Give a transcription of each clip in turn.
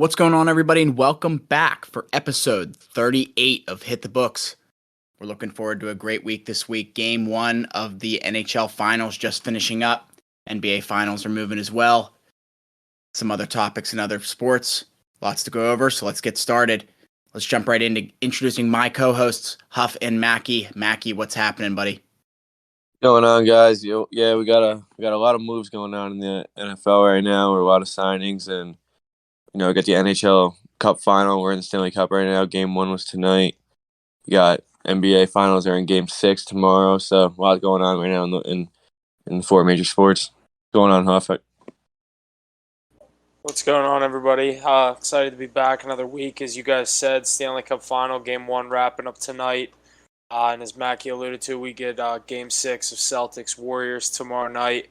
What's going on, everybody, and welcome back for episode 38 of Hit the Books. We're looking forward to a great week this week. Game 1 of the NHL Finals just finishing up. NBA Finals are moving as well. Some other topics in other sports. Lots to go over, so let's get started. Let's jump right into introducing my co-hosts, Huff and Mackie. Mackie, what's happening, buddy? Going on, guys? Yeah, we got a lot of moves going on in the NFL right now. Or a lot of signings, and we got the NHL Cup final. We're in the Stanley Cup right now. Game 1 was tonight. We got NBA Finals are in Game 6 tomorrow. So a lot going on right now in the four major sports. Going on, Huff? What's going on, everybody? Excited to be back another week. As you guys said, Stanley Cup final, Game 1 wrapping up tonight. And as Mackie alluded to, we get Game 6 of Celtics-Warriors tomorrow night.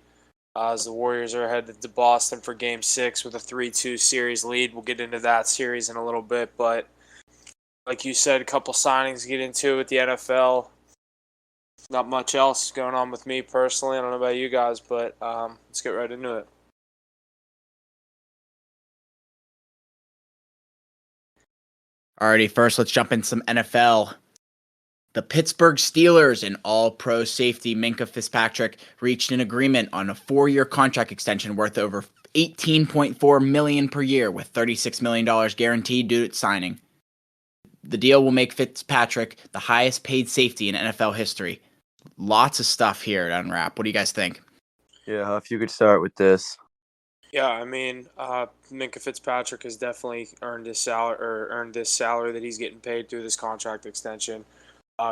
As the Warriors are headed to Boston for Game 6 with a 3-2 series lead. We'll get into that series in a little bit. But like you said, a couple signings to get into with the NFL. Not much else going on with me personally. I don't know about you guys, but let's get right into it. Alrighty, first let's jump in some NFL. The Pittsburgh Steelers and all-pro safety Minkah Fitzpatrick reached an agreement on a 4-year contract extension worth over $18.4 million per year with $36 million guaranteed due to signing. The deal will make Fitzpatrick the highest paid safety in NFL history. Lots of stuff here to unwrap. What do you guys think? Yeah, if you could start with this. Yeah, I mean, Minkah Fitzpatrick has definitely earned this salary that he's getting paid through this contract extension.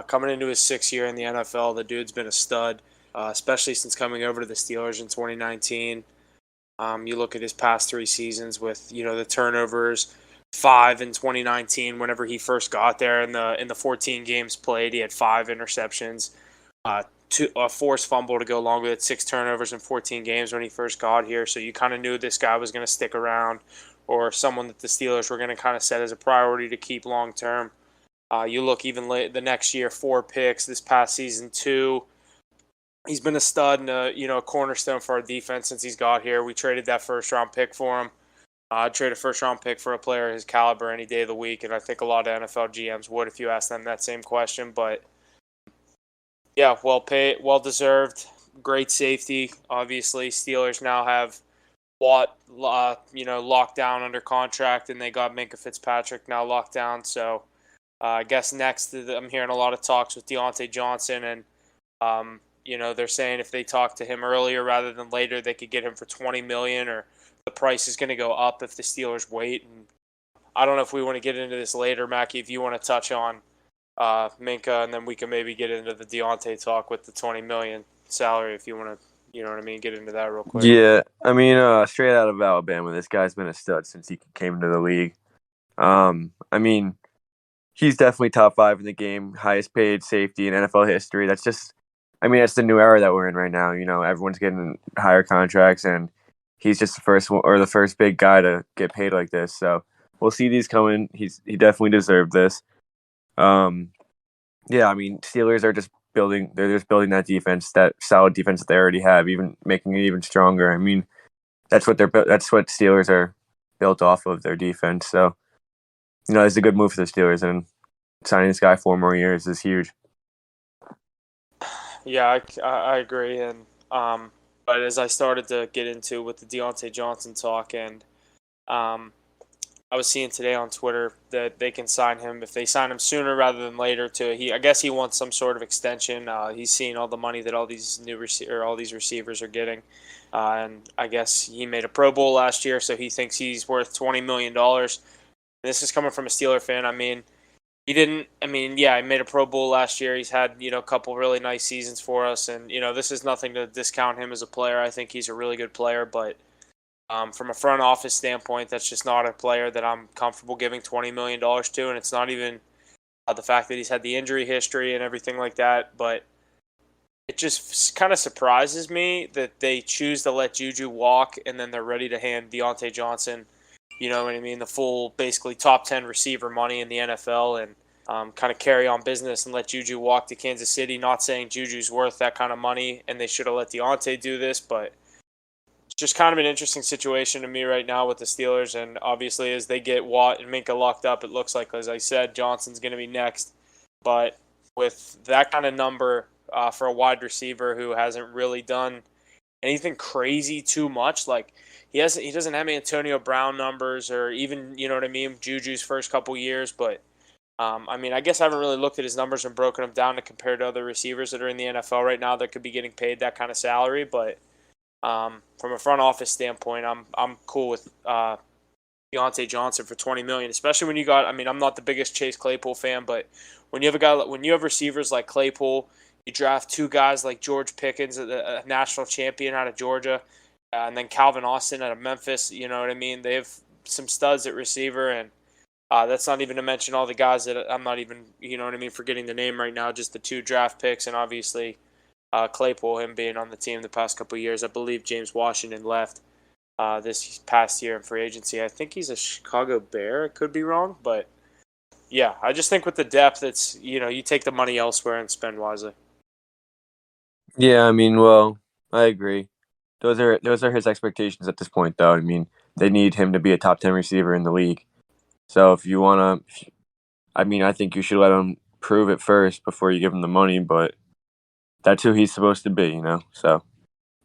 Coming into his 6th year in the NFL, the dude's been a stud, especially since coming over to the Steelers in 2019. You look at his past 3 seasons with the turnovers, 5 in 2019 whenever he first got there. In the 14 games played, he had 5 interceptions, a forced fumble to go along with it, 6 turnovers in 14 games when he first got here. So you kind of knew this guy was going to stick around, or someone that the Steelers were going to kind of set as a priority to keep long term. You look even late the next year, 4 picks. This past season, 2. He's been a stud and a cornerstone for our defense since he's got here. We traded that first-round pick for him. I'd trade a first-round pick for a player of his caliber any day of the week, and I think a lot of NFL GMs would if you asked them that same question. But yeah, well paid, well deserved, great safety. Obviously, Steelers now have Watt, locked down under contract, and they got Minkah Fitzpatrick now locked down. So I guess next, I'm hearing a lot of talks with Deontay Johnson, and they're saying if they talk to him earlier rather than later, they could get him for $20 million, or the price is going to go up if the Steelers wait. And I don't know if we want to get into this later, Mackie. If you want to touch on Minkah, and then we can maybe get into the Deontay talk with the $20 million salary. If you want to, get into that real quick. Yeah, I mean, straight out of Alabama, this guy's been a stud since he came into the league. I mean, he's definitely top 5 in the game, highest paid safety in NFL history. That's the new era that we're in right now. Everyone's getting higher contracts, and he's just the first big guy to get paid like this. So we'll see these coming. He definitely deserved this. Yeah, I mean, Steelers are just building that defense, that solid defense that they already have, even making it even stronger. I mean, that's what Steelers are built off of, their defense. So, it's a good move for the Steelers, and signing this guy 4 more years is huge. Yeah, I agree. And but as I started to get into with the Deontay Johnson talk, and I was seeing today on Twitter that they can sign him if they sign him sooner rather than later. I guess he wants some sort of extension. He's seeing all the money that all these all these receivers are getting, and I guess he made a Pro Bowl last year, so he thinks he's worth $20 million. This is coming from a Steeler fan. I mean, he made a Pro Bowl last year. He's had a couple really nice seasons for us, and this is nothing to discount him as a player. I think he's a really good player, but from a front office standpoint, that's just not a player that I'm comfortable giving $20 million to, and it's not even the fact that he's had the injury history and everything like that, but it just kind of surprises me that they choose to let Juju walk, and then they're ready to hand Deontay Johnson, the full, basically top 10 receiver money in the NFL, and kind of carry on business and let Juju walk to Kansas City. Not saying Juju's worth that kind of money, and they should have let Deontay do this, but just kind of an interesting situation to me right now with the Steelers. And obviously, as they get Watt and Minka locked up, it looks like, as I said, Johnson's going to be next. But with that kind of number for a wide receiver who hasn't really done anything crazy too much, like he doesn't have Antonio Brown numbers or even, you know what I mean, Juju's first couple years. But I mean, I guess I haven't really looked at his numbers and broken them down to compare to other receivers that are in the NFL right now that could be getting paid that kind of salary. But from a front office standpoint, I'm cool with Deontay Johnson for $20 million, especially when you got. I mean, I'm not the biggest Chase Claypool fan, but when you have receivers like Claypool, you draft two guys like George Pickens, a national champion out of Georgia, and then Calvin Austin out of Memphis. You know what I mean? They have some studs at receiver, and that's not even to mention all the guys that I'm not even, you know what I mean, forgetting the name right now. Just the two draft picks, and obviously Claypool, him being on the team the past couple of years. I believe James Washington left this past year in free agency. I think he's a Chicago Bear. I could be wrong, but yeah, I just think with the depth, it's, you know, you take the money elsewhere and spend wisely. Yeah, I mean, well, I agree. Those are his expectations at this point, though. I mean, they need him to be a top 10 receiver in the league. So if you want to, I mean, I think you should let him prove it first before you give him the money. But that's who he's supposed to be, you know. So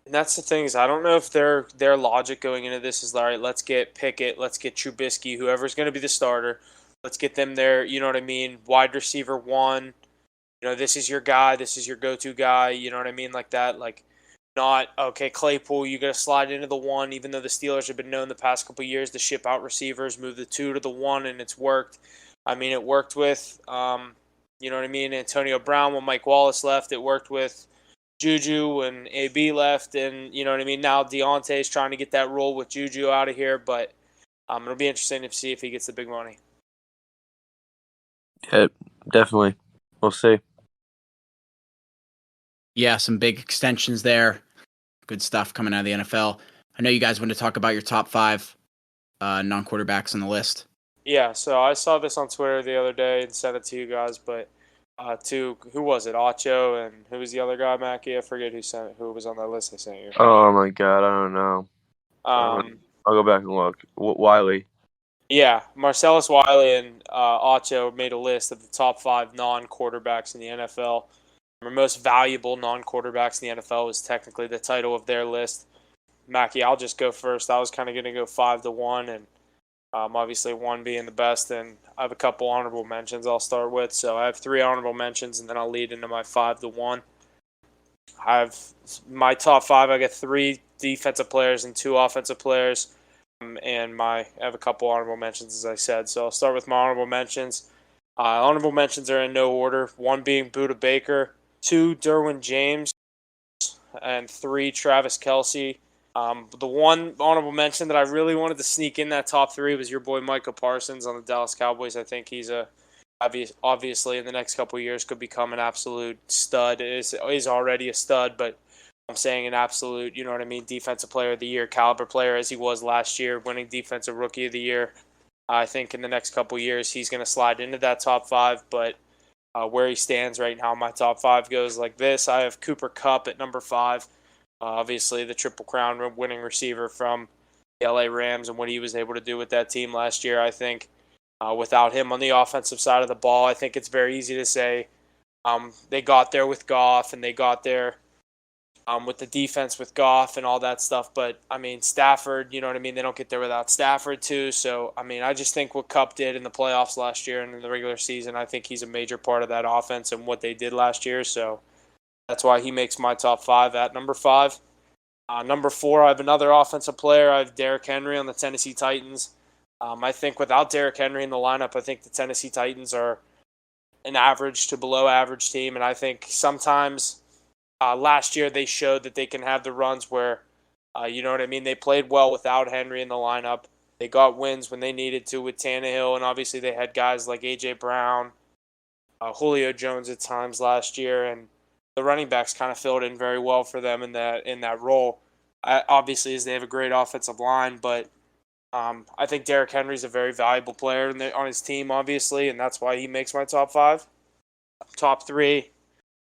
And that's the thing is, I don't know if their logic going into this is, all right, let's get Pickett, let's get Trubisky, whoever's going to be the starter, let's get them there. You know what I mean? Wide receiver one. You know, this is your guy, this is your go-to guy. You know what I mean? Like that. Like, not okay. Claypool, you got to slide into the one, even though the Steelers have been known the past couple of years to ship out receivers, move the two to the one, and it's worked. I mean, it worked with, you know what I mean, Antonio Brown when Mike Wallace left. It worked with Juju and AB left, and you know what I mean. Now Deontay's trying to get that role with Juju out of here, but it'll be interesting to see if he gets the big money. yeah, definitely, we'll see. Yeah, some big extensions there. Good stuff coming out of the NFL. I know you guys want to talk about your top 5 non-quarterbacks on the list. Yeah, so I saw this on Twitter the other day and sent it to you guys, but who was it? Acho, and who was the other guy, Mackie? I forget who was on that list I sent you. Oh my God, I don't know. I'll go back and look. Wiley. Yeah, Marcellus Wiley and Acho made a list of the top 5 non-quarterbacks in the NFL. Our most valuable non-quarterbacks in the NFL was technically the title of their list. Mackie, I'll just go first. I was kind of going to go 5-1, and obviously 1 being the best. And I have a couple honorable mentions I'll start with. So I have 3 honorable mentions, and then I'll lead into my 5-1. I have my top 5. I got 3 defensive players and 2 offensive players. And I have a couple honorable mentions, as I said. So I'll start with my honorable mentions. Honorable mentions are in no order. 1 being Buda Baker, 2 Derwin James, and 3 Travis Kelce. The one honorable mention that I really wanted to sneak in that top 3 was your boy Micah Parsons on the Dallas Cowboys. I think he's obviously in the next couple of years could become an absolute stud. Is already a stud, but I'm saying an absolute, you know what I mean, defensive player of the year, caliber player as he was last year, winning defensive rookie of the year. I think in the next couple of years he's going to slide into that top 5, but where he stands right now, my top 5 goes like this. I have Cooper Kupp at number 5. Obviously, the Triple Crown winning receiver from the LA Rams and what he was able to do with that team last year. I think without him on the offensive side of the ball, I think it's very easy to say they got there with Goff and they got there with the defense with Goff and all that stuff. But, I mean, Stafford, you know what I mean? They don't get there without Stafford, too. So, I mean, I just think what Kupp did in the playoffs last year and in the regular season, I think he's a major part of that offense and what they did last year. So, that's why he makes my top 5 at number 5. Number 4, I have another offensive player. I have Derrick Henry on the Tennessee Titans. I think without Derrick Henry in the lineup, I think the Tennessee Titans are an average to below average team. And I think sometimes last year they showed that they can have the runs where, you know what I mean, they played well without Henry in the lineup. They got wins when they needed to with Tannehill, and obviously they had guys like A.J. Brown, Julio Jones at times last year, and the running backs kind of filled in very well for them in that role. Obviously, as they have a great offensive line, but I think Derrick Henry's a very valuable player on his team, obviously, and that's why he makes my top 5. Top 3,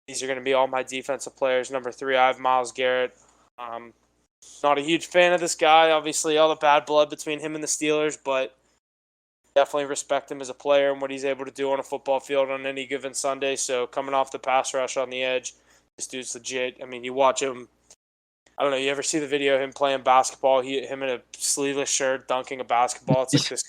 these are going to be all my defensive players. Number 3, I have Myles Garrett. Not a huge fan of this guy. Obviously, all the bad blood between him and the Steelers, but definitely respect him as a player and what he's able to do on a football field on any given Sunday. So coming off the pass rush on the edge, this dude's legit. I mean, you watch him. I don't know. You ever see the video of him playing basketball? Him in a sleeveless shirt dunking a basketball. It's like this.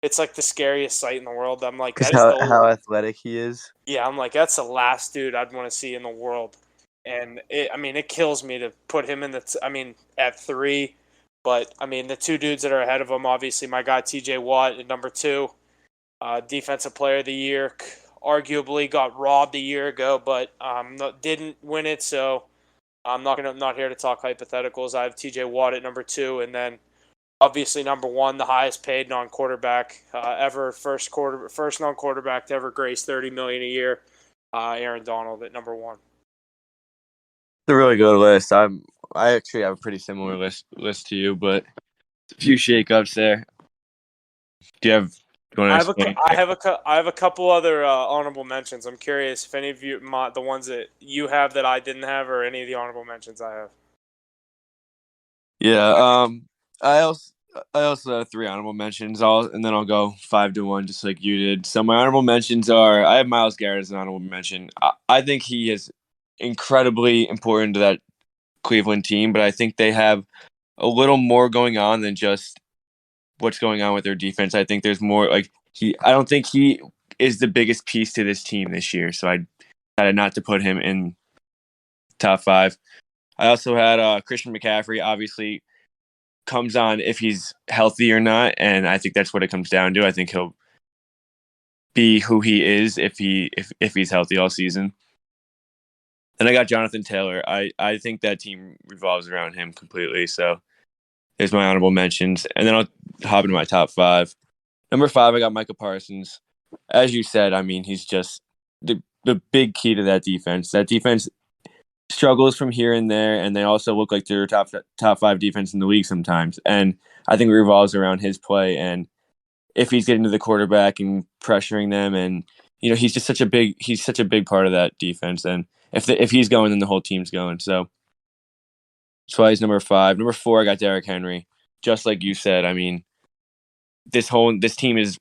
It's like the scariest sight in the world. I'm like, Because that is how athletic he is. yeah. I'm like, that's the last dude I'd want to see in the world. And it kills me to put him in at 3. But I mean, the two dudes that are ahead of him, obviously, my guy T.J. Watt at number 2, defensive player of the year, arguably got robbed a year ago, but didn't win it. So I'm not here to talk hypotheticals. I have T.J. Watt at number 2, and then obviously number 1, the highest paid non-quarterback ever, first non-quarterback to ever grace $30 million a year, Aaron Donald at number 1. It's a really good list. I actually have a pretty similar list to you, but a few shakeups there. Do you want to explain? I have a couple other honorable mentions. I'm curious if any of you, the ones that you have that I didn't have, or any of the honorable mentions I have. Yeah. I also have 3 honorable mentions. And then I'll go 5 to 1, just like you did. So my honorable mentions are: I have Myles Garrett as an honorable mention. I think he is incredibly important to that Cleveland team, but I think they have a little more going on than just what's going on with their defense. I think there's more. I don't think he is the biggest piece to this team this year, so I decided not to put him in top 5. I also had Christian McCaffrey. Obviously, comes on if he's healthy or not, and I think that's what it comes down to. I think he'll be who he is if he's healthy all season. Then I got Jonathan Taylor. I think that team revolves around him completely. So there's my honorable mentions. And then I'll hop into my top 5. Number 5, I got Micah Parsons. As you said, I mean, he's just the big key to that defense. That defense struggles from here and there, and they also look like they're top 5 defense in the league sometimes. And I think it revolves around his play. And if he's getting to the quarterback and pressuring them, and he's such a big part of that defense. And if he's going, then the whole team's going. So that's why he's number 5. Number 4, I got Derrick Henry. Just like you said, I mean, this team is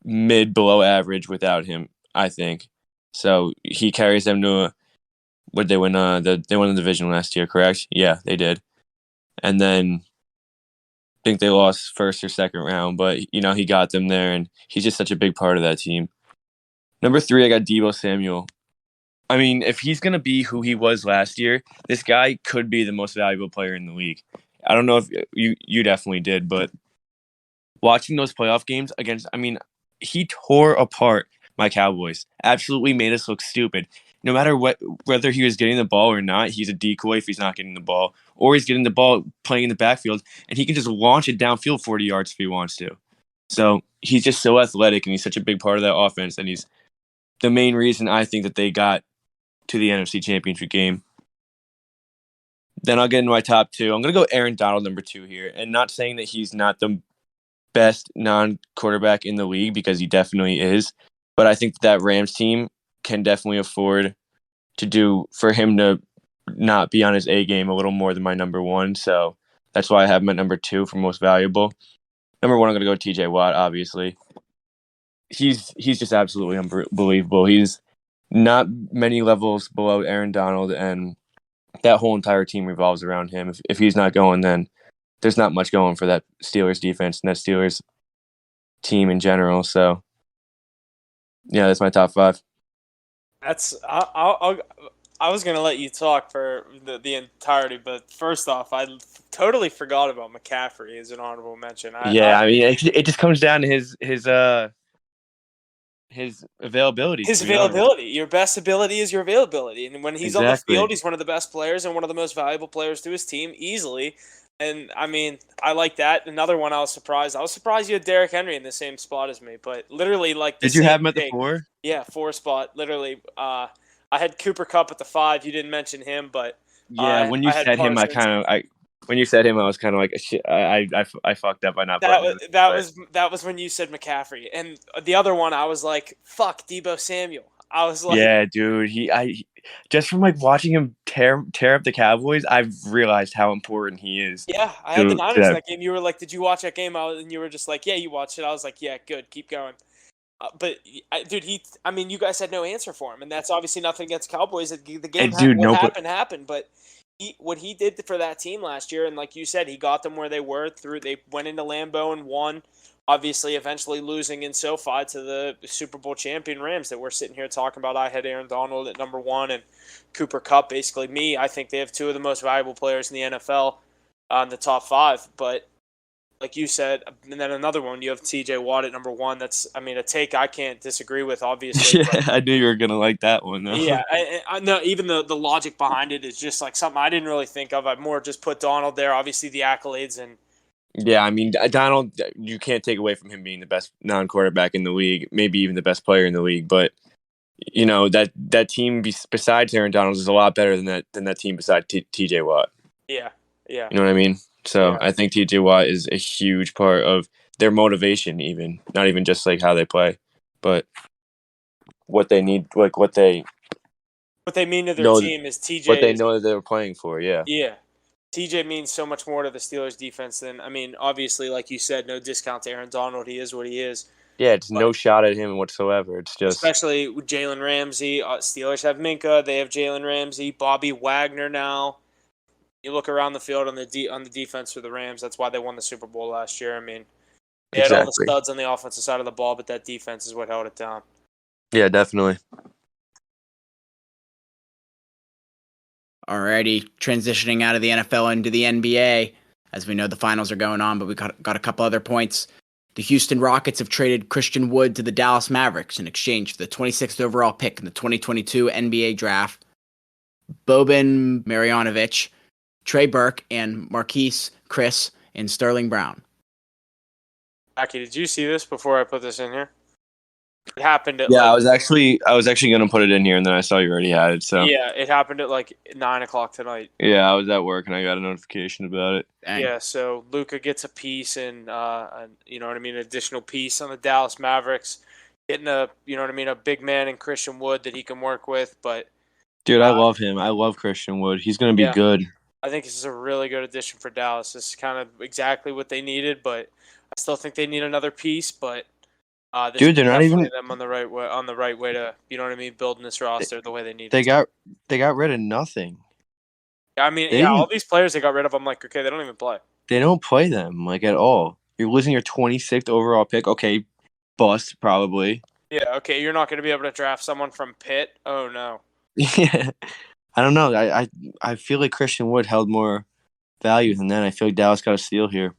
below average without him, I think. So he carries them to would they win? They won the division last year, correct? Yeah, they did. And then I think they lost first or second round, but he got them there, and he's just such a big part of that team. Number 3, I got Deebo Samuel. I mean, if he's going to be who he was last year, this guy could be the most valuable player in the league. I don't know if you definitely did, but watching those playoff games he tore apart my Cowboys. Absolutely made us look stupid. No matter whether he was getting the ball or not, he's a decoy if he's not getting the ball, or he's getting the ball playing in the backfield, and he can just launch it downfield 40 yards if he wants to. So he's just so athletic, and he's such a big part of that offense, and he's the main reason I think that they got to the NFC Championship game. Then I'll get into my top 2. I'm going to go Aaron Donald, number 2 here, and not saying that he's not the best non-quarterback in the league, because he definitely is, but I think that Rams team can definitely afford for him to not be on his A game a little more than my number 1, so that's why I have him at number 2 for most valuable. Number 1, I'm going to go T.J. Watt, obviously. He's just absolutely unbelievable. He's not many levels below Aaron Donald, and that whole entire team revolves around him. If he's not going, then there's not much going for that Steelers defense and that Steelers team in general. So, yeah, that's my top 5. I was gonna let you talk for the entirety, but first off, I totally forgot about McCaffrey as an honorable mention. I mean, it just comes down to his availability. His availability. Your best ability is your availability, and when he's on the field, he's one of the best players and one of the most valuable players to his team easily. And I mean, I like that. Another one, I was surprised you had Derrick Henry in the same spot as me, but literally like. Did you have him at the 4? Yeah, 4 spot. Literally, I had Cooper Kupp at the 5. You didn't mention him, but yeah, when you said him, when you said him, I was kind of like, shit. I fucked up by not. That was when you said McCaffrey, and the other one, I was like, fuck, Deebo Samuel. I was like, Yeah, dude. Just from like watching him tear up the Cowboys, I've realized how important he is yeah, I had the to Niners in that. that game. You were like, did you watch that game? And you were just like, yeah, you watched it. I was like, yeah, good, keep going. Dude, I mean, you guys had no answer for him, and that's obviously nothing against Cowboys. The game, And dude, what no, but happened. But what he did for that team last year, and like you said, he got them where they were. They went into Lambeau and won. Obviously, eventually losing in SoFi to the Super Bowl champion Rams that we're sitting here talking about. I had Aaron Donald at number 1 and Cooper Kupp, basically me. I think they have 2 of the most valuable players in the NFL in the top 5. But like you said, and then another one, you have T.J. Watt at number 1. That's, I mean, a take I can't disagree with, obviously. yeah, But I knew you were gonna like that one though. yeah, I know. Even the logic behind it is just like something I didn't really think of. I more just put Donald there. Obviously, the accolades and Yeah, I mean Donald, you can't take away from him being the best non-quarterback in the league, maybe even the best player in the league. But you know that team besides Aaron Donald is a lot better than that team besides T.J. Watt. yeah, yeah, You know what I mean? So yeah. I think T.J. Watt is a huge part of their motivation, even not even just like how they play, but what they need, like What they mean to their know, team is what TJ they is know that they're playing for. Yeah, yeah. TJ means so much more to the Steelers defense than, I mean, obviously, like you said, no discount to Aaron Donald. He is what he is. yeah. It's But no shot at him whatsoever. It's just especially with Jalen Ramsey, Steelers have Minka. They have Jalen Ramsey, Bobby Wagner now. You look around the field on the defense for the Rams. That's why they won the Super Bowl last year. I mean, they had all the exactly. studs on the offensive side of the ball, but that defense is what held it down. Yeah, definitely. Alrighty, transitioning out of the NFL into the NBA. As we know, the finals are going on, but we got a couple other points. The Houston Rockets have traded Christian Wood to the Dallas Mavericks in exchange for the 26th overall pick in the 2022 NBA draft. Boban Marjanovic, Trey Burke, and Marquise Chris and Sterling Brown. Aki, did you see this before I put this in here? It happened at Yeah, like I was actually gonna put it in here, and then I saw you already had it. So yeah, it happened at like 9 o'clock tonight. yeah, I was at work and I got a notification about it. Dang. Yeah, so Luka gets a piece and you know what I mean, an additional piece on the Dallas Mavericks, getting a you know what I mean, a big man in Christian Wood that he can work with. But Dude, I love him. I love Christian Wood. He's gonna be yeah, good. I think this is a really good addition for Dallas. This is kind of exactly what they needed, but I still think they need another piece. But this Dude, is they're not definitely even. them on the right way to you know what I mean, building this roster the way they need They it. got rid of nothing. I mean, They yeah, all didn't. these players they got rid of, I'm like, okay, they don't even play. They don't play them like at all. You're losing your 26th overall pick. Okay, bust probably. Yeah, okay, you're not going to be able to draft someone from Pitt. Oh no. Yeah, I don't know. I feel like Christian Wood held more value than that. I feel like Dallas got a steal here.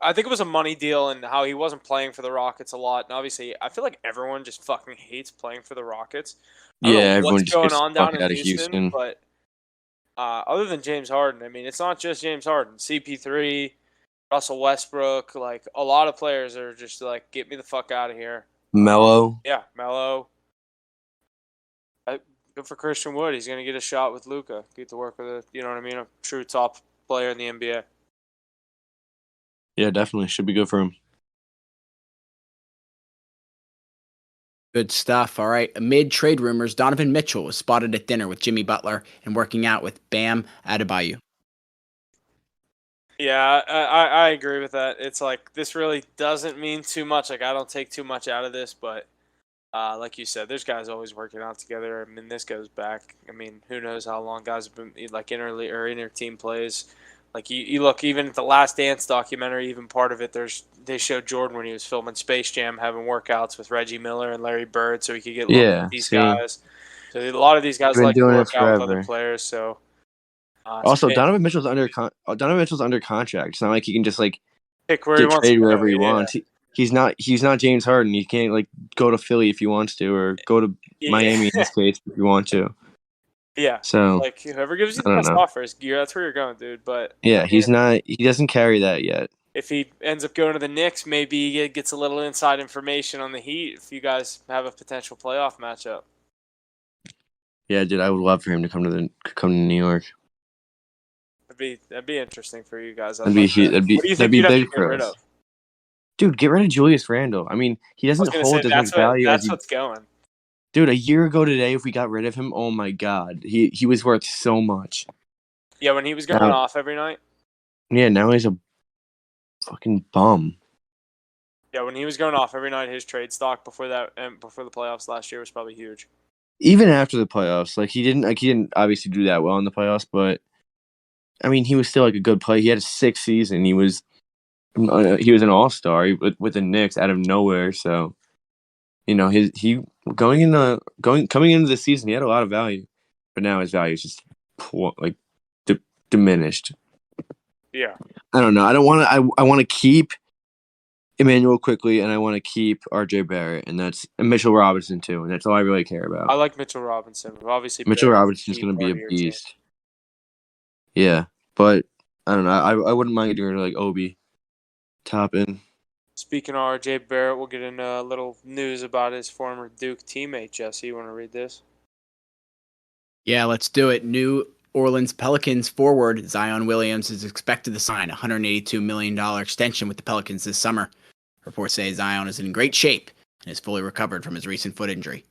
I think it was a money deal and how he wasn't playing for the Rockets a lot. And obviously, I feel like everyone just fucking hates playing for the Rockets. I don't Yeah, know what's everyone just going gets on the fuck down in out of Houston, Houston. but other than James Harden, I mean, it's not just James Harden. CP3, Russell Westbrook, like a lot of players are just like, get me the fuck out of here. Melo. Yeah, Melo. Good for Christian Wood. He's going to get a shot with Luka. Get to work with a, you know what I mean, a true top player in the NBA. Yeah, definitely should be good for him. Good stuff. All right. Amid trade rumors, Donovan Mitchell was spotted at dinner with Jimmy Butler and working out with Bam Adebayo. Yeah, I agree with that. It's like this really doesn't mean too much. Like I don't take too much out of this, but like you said, there's guys always working out together. I mean, this goes back. I mean, who knows how long guys have been like inter team plays. Like you look even at the Last Dance documentary, even part of it. They showed Jordan when he was filming Space Jam having workouts with Reggie Miller and Larry Bird, so he could get looks Yeah, with these see, guys. So a lot of these guys been like to doing it work out with other forever. players. So Also, Donovan Mitchell's under contract. It's not like he can just like pick where he get wants to traded go. wherever he Yeah, wants. He's not James Harden. He can't like go to Philly if he wants to, or go to Miami in yeah. this case if you want to. Yeah, So like whoever gives you I the don't best know. offer is that's where you're going, dude. But Yeah, I mean, he's not. He doesn't carry that yet. if he ends up going to the Knicks, maybe he gets a little inside information on the Heat. If you guys have a potential playoff matchup, Yeah, dude, I would love for him to come to New York. that'd be interesting for you guys. That'd be What do you that'd think be you'd have to big get for rid us. of? Dude, get rid of Julius Randle. I mean, he I was doesn't gonna hold say as much value as that's he. what's going. Dude, a year ago today, if we got rid of him, oh my god, he was worth so much. Yeah, when he was going off every night. Yeah, now he's a fucking bum. Yeah, when he was going off every night, his trade stock before that and before the playoffs last year was probably huge. Even after the playoffs, he didn't obviously do that well in the playoffs, but I mean, he was still a good player. He had a 6th season. He was an all-star with the Knicks out of nowhere. So, coming into the season, he had a lot of value, but now his value is just diminished. Yeah, I don't know. I don't want to. I want to keep Emmanuel quickly, and I want to keep R.J. Barrett, and Mitchell Robinson too, and that's all I really care about. I like Mitchell Robinson. Obviously, Mitchell Robinson's going to be a beast. Yeah, but I don't know. I wouldn't mind getting rid of Obi Toppin. Speaking of R.J. Barrett, we'll get into a little news about his former Duke teammate. Jesse, you want to read this? Yeah, let's do it. New Orleans Pelicans forward Zion Williams is expected to sign a $182 million extension with the Pelicans this summer. Reports say Zion is in great shape and is fully recovered from his recent foot injury.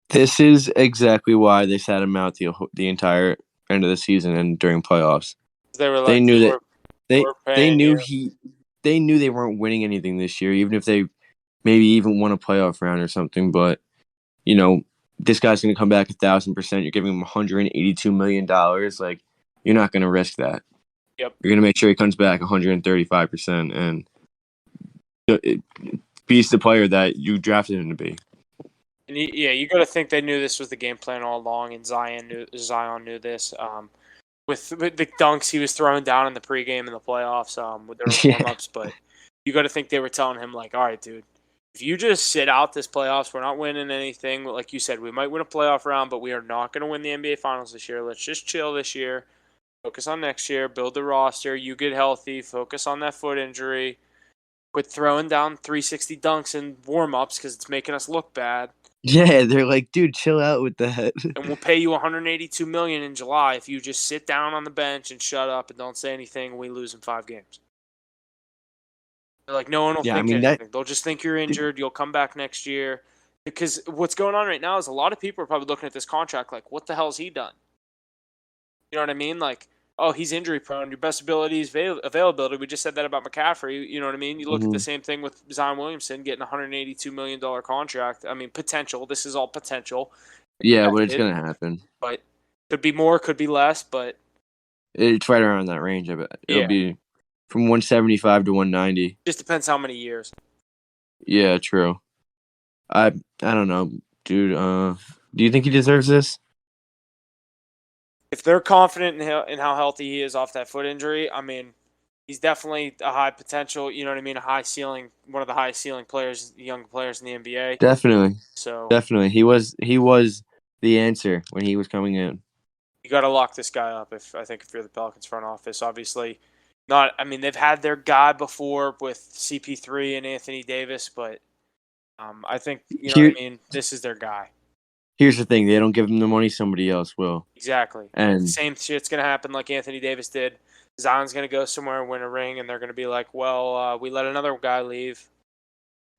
This is exactly why they sat him out the entire end of the season and during playoffs. They were they knew that they knew you. they knew they weren't winning anything this year, even if they maybe even won a playoff round or something. But this guy's going to come back 1,000%. You're giving him $182 million. You're not going to risk that. Yep. You're going to make sure he comes back 135% and beats the player that you drafted him to be. And you got to think they knew this was the game plan all along, and Zion knew this. With the dunks he was throwing down in the pregame and the playoffs, with their warm-ups, but you got to think they were telling him all right, dude, if you just sit out this playoffs, we're not winning anything. Like you said, we might win a playoff round, but we are not going to win the NBA Finals this year. Let's just chill this year, focus on next year, build the roster. You get healthy, focus on that foot injury. Quit throwing down 360 dunks and warm-ups because it's making us look bad. Yeah, they're like, dude, chill out with that. And we'll pay you $182 million in July if you just sit down on the bench and shut up and don't say anything. We lose in 5 games. They're like, no one will think anything. They'll just think you're injured. You'll come back next year. Because what's going on right now is a lot of people are probably looking at this contract like, what the hell's he done? You know what I mean? Like, oh, he's injury prone. Your best ability is availability. We just said that about McCaffrey. You know what I mean? You look at the same thing with Zion Williamson getting a $182 million contract. I mean, potential. This is all potential. Yeah, but it's going to happen. But could be more, could be less, but it's right around that range. I bet it'll be from 175 to 190. Just depends how many years. Yeah, true. I don't know, dude. Do you think he deserves this? If they're confident in how healthy he is off that foot injury, I mean, he's definitely a high potential. You know what I mean? A high ceiling, one of the highest ceiling players, young players in the NBA. Definitely. So definitely, he was the answer when he was coming in. You got to lock this guy up. If you're the Pelicans front office, obviously not. I mean, they've had their guy before with CP3 and Anthony Davis, but I think what I mean. This is their guy. Here's the thing: they don't give him the money, somebody else will. Exactly. And the same shit's gonna happen like Anthony Davis did. Zion's gonna go somewhere and win a ring, and they're gonna be like, "Well, we let another guy leave."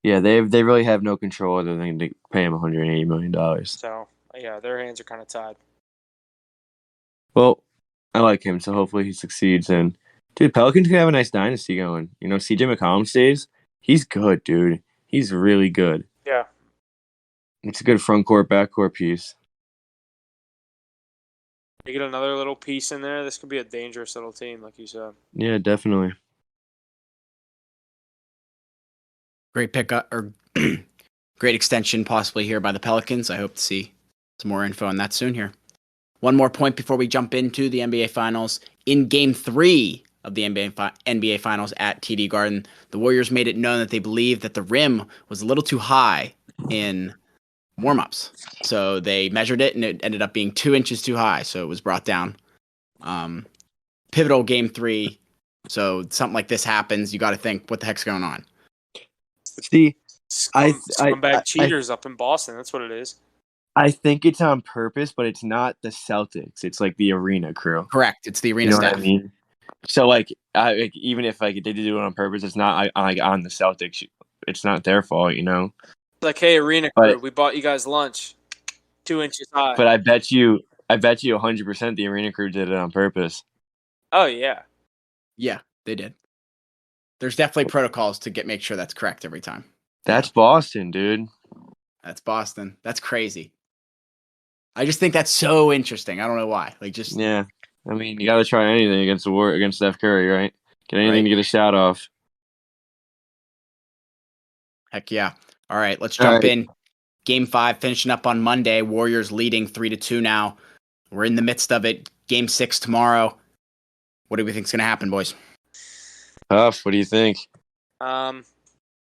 Yeah, they really have no control other than to pay him $180 million. So yeah, their hands are kind of tied. Well, I like him, so hopefully he succeeds. And dude, Pelicans can have a nice dynasty going. CJ McCollum stays. He's good, dude. He's really good. Yeah. It's a good front court, back court piece. You get another little piece in there, this could be a dangerous little team, like you said. Yeah, definitely. Great pickup or great extension possibly here by the Pelicans. I hope to see some more info on that soon here. One more point before we jump into the NBA Finals. In Game 3 of the NBA Finals at TD Garden, the Warriors made it known that they believed that the rim was a little too high in warm-ups. So they measured it, and it ended up being 2 inches too high, so it was brought down. Pivotal Game 3, so something like this happens, you got to think, what the heck's going on? See, scumbag cheaters up in Boston, that's what it is. I think it's on purpose, but it's not the Celtics. It's like the arena crew. Correct. It's the arena staff. What I mean? So even if they did do it on purpose, it's not on the Celtics. It's not their fault, Like, hey, arena crew, we bought you guys lunch. 2 inches high. But I bet you 100% the arena crew did it on purpose. Oh yeah. Yeah, they did. There's definitely protocols to make sure that's correct every time. That's Boston, dude. That's Boston. That's crazy. I just think that's so interesting. I don't know why. Like, just Yeah. I mean, you got to try anything against Steph Curry, right? Get anything Right. to get a shot off. Heck yeah. All right, let's All jump right. in. Game 5 finishing up on Monday. Warriors leading 3-2 now. We're in the midst of it. Game 6 tomorrow. What do we think's going to happen, boys? Tough. What do you think? Going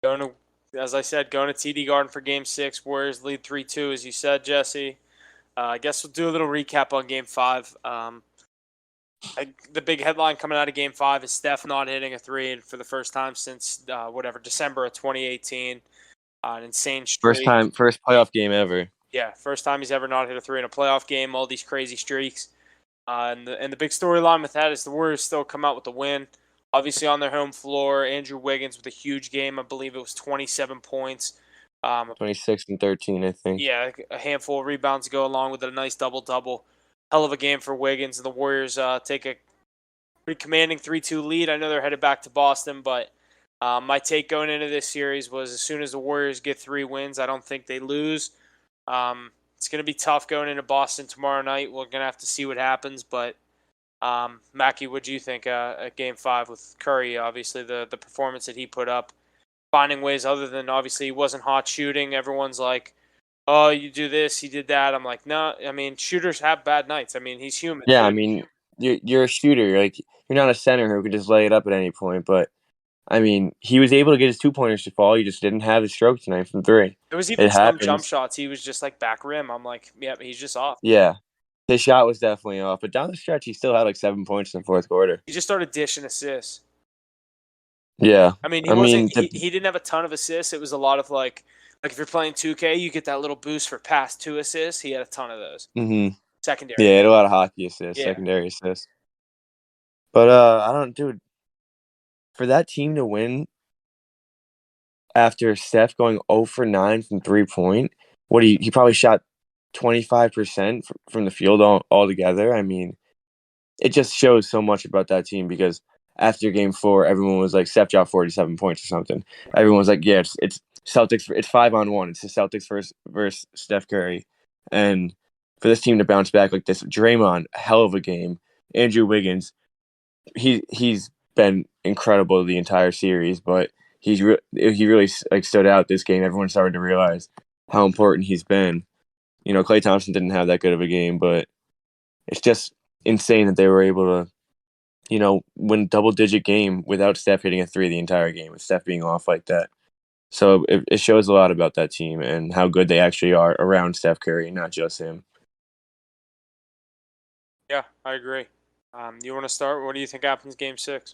to, as I said, going to TD Garden for Game 6. Warriors lead 3-2, as you said, Jesse. I guess we'll do a little recap on Game 5. The big headline coming out of Game 5 is Steph not hitting a three, and for the first time since December of 2018. An insane streak. First playoff game ever. Yeah, first time he's ever not hit a three in a playoff game. All these crazy streaks, and the big storyline with that is the Warriors still come out with the win. Obviously on their home floor, Andrew Wiggins with a huge game. I believe it was 27 points. 26 and 13, I think. Yeah, a handful of rebounds to go along with a nice double-double. Hell of a game for Wiggins. And the Warriors take a pretty commanding 3-2 lead. I know they're headed back to Boston, but my take going into this series was as soon as the Warriors get 3 wins, I don't think they lose. It's going to be tough going into Boston tomorrow night. We're going to have to see what happens. But, Mackie, what do you think at Game 5 with Curry? Obviously, the performance that he put up, finding ways other than obviously he wasn't hot shooting. Everyone's like, oh, you do this, he did that. I'm like, no. I mean, shooters have bad nights. I mean, he's human. Yeah, I mean, you're a shooter. Like, you're not a center who can just lay it up at any point. But, I mean, he was able to get his 2-pointers to fall. He just didn't have his stroke tonight from 3. There was even It some happens. jump shots. He was just like back rim. I'm like, yeah, he's just off. Yeah. His shot was definitely off. But down the stretch, he still had like 7 points in the fourth quarter. He just started dishing assists. Yeah. I mean, he didn't have a ton of assists. It was a lot of like if you're playing 2K, you get that little boost for past 2 assists. He had a ton of those. Mm-hmm. Secondary. Yeah, he had a lot of hockey assists, Yeah. secondary assists. But I don't, dude. For that team to win after Steph going 0 for 9 from 3-point, he probably shot 25% from the field altogether. I mean, it just shows so much about that team because after Game 4, everyone was like, Steph dropped 47 points or something. Everyone was like, yeah, it's Celtics. It's 5-on-1. It's the Celtics versus Steph Curry. And for this team to bounce back like this, Draymond, hell of a game. Andrew Wiggins, he's been incredible the entire series, but he really like stood out this game. Everyone started to realize how important he's been. You know, Klay Thompson didn't have that good of a game, but it's just insane that they were able to, you know, win a double-digit game without Steph hitting a three the entire game, with Steph being off like that. So it shows a lot about that team and how good they actually are around Steph Curry, not just him. Yeah, I agree. You want to start? What do you think happens Game 6?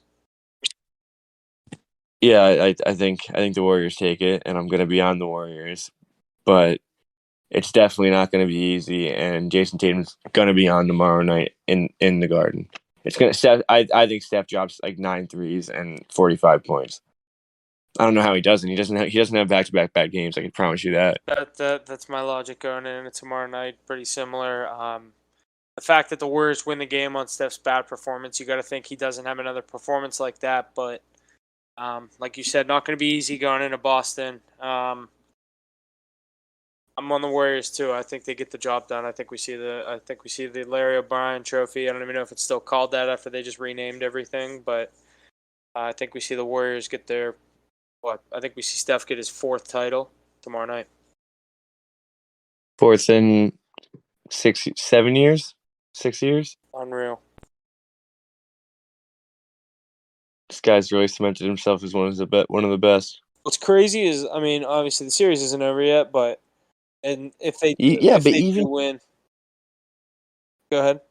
Yeah, I think the Warriors take it, and I'm going to be on the Warriors, but it's definitely not going to be easy. And Jason Tatum's going to be on tomorrow night in the Garden. It's going to. I think Steph drops like 9 threes and 45 points. I don't know how he doesn't. He doesn't have back-to-back bad games. I can promise you that. That's my logic going in tomorrow night. Pretty similar. The fact that the Warriors win the game on Steph's bad performance, you got to think he doesn't have another performance like that. But like you said, not going to be easy going into Boston. I'm on the Warriors too. I think they get the job done. I think we see the Larry O'Brien Trophy. I don't even know if it's still called that after they just renamed everything, but I think we see the Warriors get their I think we see Steph get his 4th title tomorrow night. 4th in 7 years, 6 years. Unreal. This guy's really cemented himself as one of the best. What's crazy is, I mean, obviously the series isn't over yet, but if they do win, go ahead.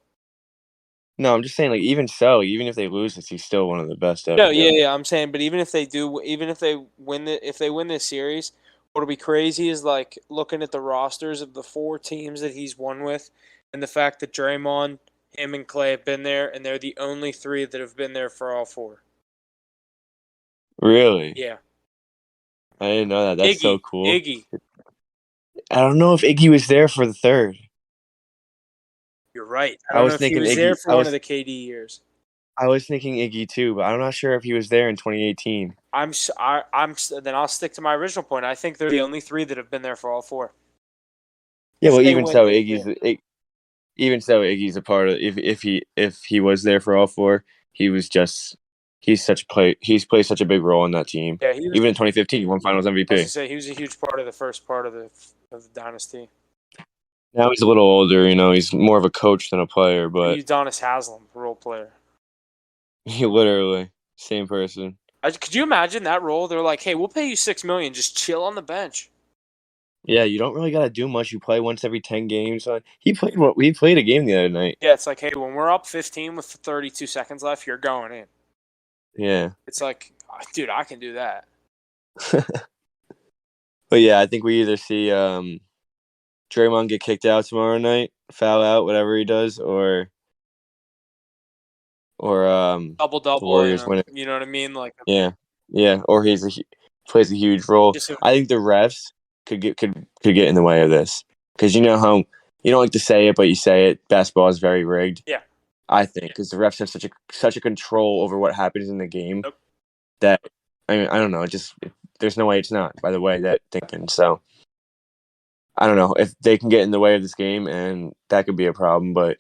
No, I'm just saying, like, even so, even if they lose this, he's still one of the best ever. No, yeah, I'm saying, but even if they win this series, what'll be crazy is like looking at the rosters of the 4 teams that he's won with, and the fact that Draymond, him, and Klay have been there, and they're the only 3 that have been there for all 4. Really? Yeah. I didn't know that. That's so cool. Iggy. I don't know if Iggy was there for the third. You're right. I I don't know was if he thinking was there Iggy. for one of the KD years. I was thinking Iggy too, but I'm not sure if he was there in 2018. Then I'll stick to my original point. I think they're the only three that have been there for all four. Yeah, If well, they win, they win. even so, Iggy's a part of. If he was there for all four, he's played such a big role in that team. Yeah, he was. Even in 2015, he won Finals I was MVP. gonna say he was a huge part of the first part of the dynasty. Now he's a little older, he's more of a coach than a player, but Udonis Haslam, role player. he literally same person. Could you imagine that role? They're like, "Hey, we'll pay you $6 million. Just chill on the bench." Yeah, you don't really gotta do much. You play once every 10 games. He played a game the other night. Yeah, it's like, hey, when we're up 15 with 32 seconds left, you're going in. Yeah. It's like, dude, I can do that. But yeah, I think we either see Draymond get kicked out tomorrow night, foul out, whatever he does, or the Double, Warriors win it. you know what I mean? Like, Yeah, or plays a huge role. just I think the refs could get in the way of this because you know how you don't like to say it, but you say it. Basketball is very rigged. Yeah. I think because the refs have such a control over what happens in the game Yep. that I don't know. There's no way it's not by the way that thinking. So I don't know if they can get in the way of this game, and that could be a problem. But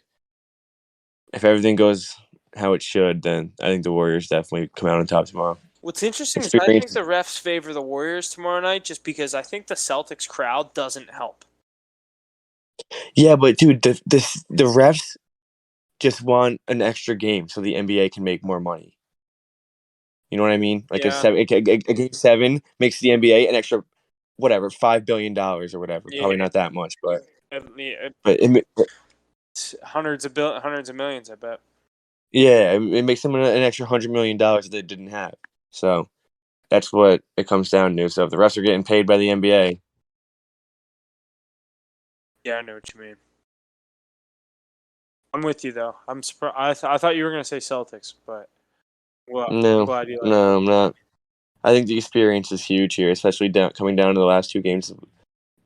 if everything goes how it should, then I think the Warriors definitely come out on top tomorrow. What's interesting is I think the refs favor the Warriors tomorrow night just because I think the Celtics crowd doesn't help. Yeah, but dude, the refs just want an extra game so the NBA can make more money. You know what I mean? Like a game 7 makes the NBA an extra whatever $5 billion or whatever. Yeah. Probably not that much, but it's hundreds of millions, I bet. Yeah, it makes them an extra $100 million that they didn't have. So that's what it comes down to. So if the refs are getting paid by the NBA, yeah, I know what you mean. I'm with you though. I'm surprised. I thought you were gonna say Celtics, but no, I'm glad you like no, I'm not. I think the experience is huge here, especially coming down to the last 2 games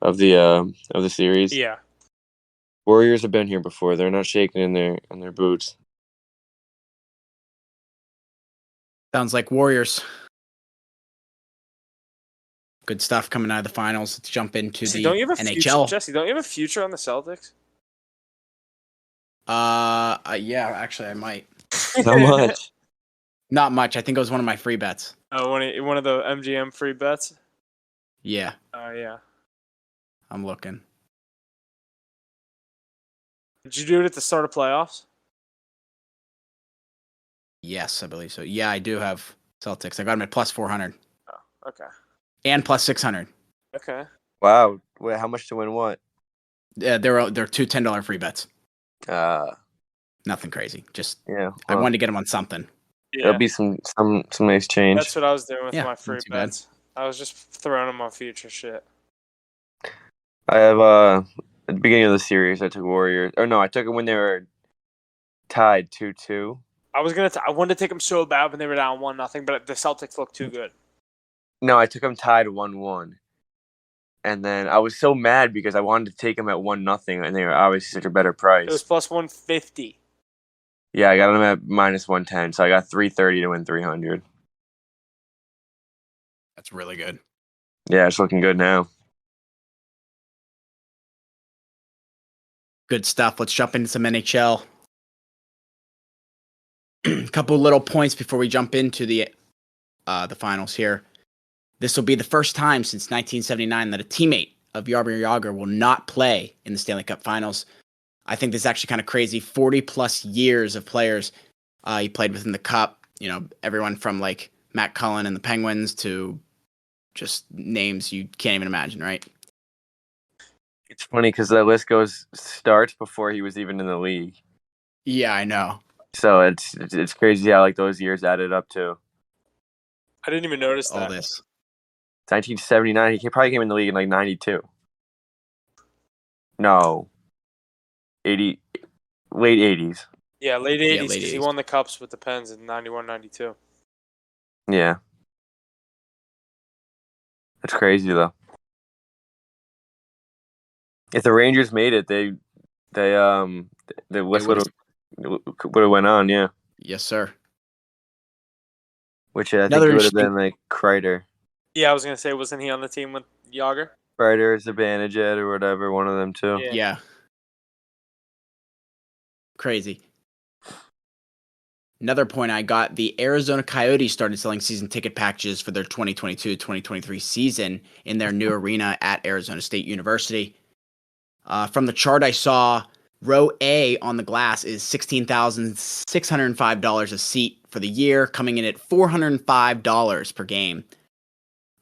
of the series. Yeah. Warriors have been here before. They're not shaking in their boots. Sounds like Warriors. Good stuff coming out of the finals. Let's jump into the NHL. Jesse, don't you have a future on the Celtics? Yeah, actually, I might. How much? Not much. I think it was one of my free bets. Oh, one of the MGM free bets? Yeah. Yeah. I'm looking. Did you do it at the start of playoffs? Yes, I believe so. Yeah, I do have Celtics. I got them at plus 400. Oh, okay. And plus 600. Okay. Wow. Wait, how much to win what? Yeah, they're two $10 free bets. Nothing crazy. Just yeah. Well, I wanted to get them on something. Yeah. There'll be some nice change. That's what I was doing with my free not too bad. bets. I was just throwing them on future shit. I have at the beginning of the series, I took Warriors. Or no, I took it when they were tied 2-2. I wanted to take them so bad when they were down 1-0, but the Celtics looked too good. No, I took them tied 1-1. And then I was so mad because I wanted to take them at 1-0, and they were obviously such a better price. It was plus 150. Yeah, I got them at minus 110, so I got 330 to win 300. That's really good. Yeah, it's looking good now. Good stuff. Let's jump into some NHL. Couple little points before we jump into the finals here. This will be the first time since 1979 that a teammate of Jaromir Jagr will not play in the Stanley Cup Finals. I think this is actually kind of crazy. 40-plus years of players he played within the Cup. You know, everyone from like Matt Cullen and the Penguins to just names you can't even imagine, right? It's funny because the list starts before he was even in the league. Yeah, I know. So it's crazy how like those years added up to. I didn't even notice all that. This. 1979. He probably came in the league in like 92. No. 80. Late 80s. Yeah, late 80s because late he 80s. won the Cups with the Pens in 91, 92. Yeah. That's crazy though. If the Rangers made it, the list would have went on, yeah. Yes, sir. Which I think Another it would have interesting- been like Kreider. Yeah, I was gonna say, wasn't he on the team with Yager? Kreider, Zibanejad, or whatever, one of them too. Yeah. Crazy. Another point I got, the Arizona Coyotes started selling season ticket packages for their 2022-2023 season in their new arena at Arizona State University. From the chart I saw, row A on the glass is $16,605 a seat for the year, coming in at $405 per game.